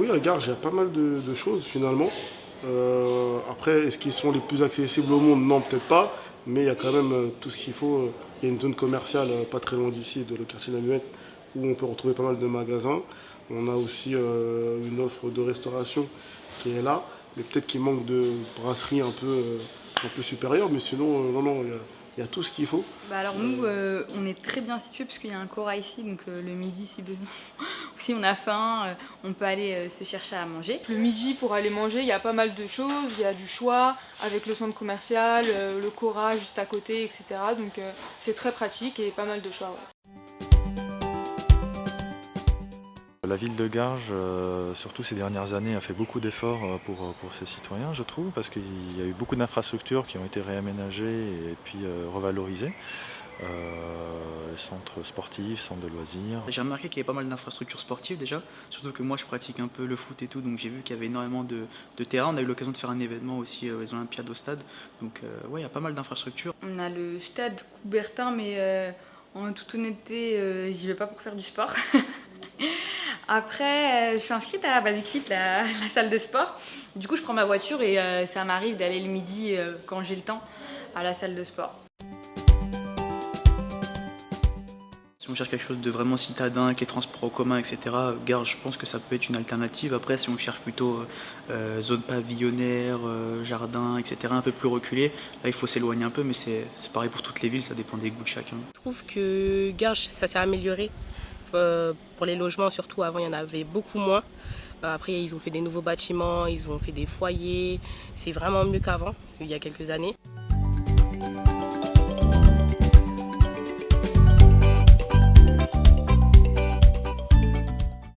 Oui, à Garges, il y a pas mal de choses finalement. Après, est-ce qu'ils sont les plus accessibles au monde? Non, peut-être pas. Mais il y a quand même tout ce qu'il faut. Il y a une zone commerciale pas très loin d'ici, de le quartier de la Muette, où on peut retrouver pas mal de magasins. On a aussi une offre de restauration qui est là. Mais peut-être qu'il manque de brasserie un peu supérieure. Mais sinon, non, non, il y a tout ce qu'il faut. Bah alors nous, on est très bien situés parce qu'il y a un Cora ici, donc le midi si besoin. Si on a faim, on peut aller se chercher à manger. Le midi pour aller manger, il y a pas mal de choses, il y a du choix avec le centre commercial, le Cora juste à côté, etc. Donc c'est très pratique et pas mal de choix. Ouais. La ville de Garges, surtout ces dernières années, a fait beaucoup d'efforts pour ses citoyens, je trouve, parce qu'il y a eu beaucoup d'infrastructures qui ont été réaménagées et puis revalorisées. Centres sportifs, centres de loisirs. J'ai remarqué qu'il y avait pas mal d'infrastructures sportives déjà, surtout que moi je pratique un peu le foot et tout, donc j'ai vu qu'il y avait énormément de terrains. On a eu l'occasion de faire un événement aussi aux Olympiades au stade, donc ouais, il y a pas mal d'infrastructures. On a le stade Coubertin, mais en toute honnêteté, j'y vais pas pour faire du sport. Après, je suis inscrite à Basic Fit, la salle de sport. Du coup, je prends ma voiture et ça m'arrive d'aller le midi, quand j'ai le temps, à la salle de sport. Si on cherche quelque chose de vraiment citadin, qui est transport en commun, etc., Garges, je pense que ça peut être une alternative. Après, si on cherche plutôt zone pavillonnaire, jardin, etc., un peu plus reculé, là il faut s'éloigner un peu, mais c'est pareil pour toutes les villes, ça dépend des goûts de chacun. Je trouve que Garges, ça s'est amélioré. Pour les logements, surtout, avant, il y en avait beaucoup moins. Après, ils ont fait des nouveaux bâtiments, ils ont fait des foyers. C'est vraiment mieux qu'avant, il y a quelques années.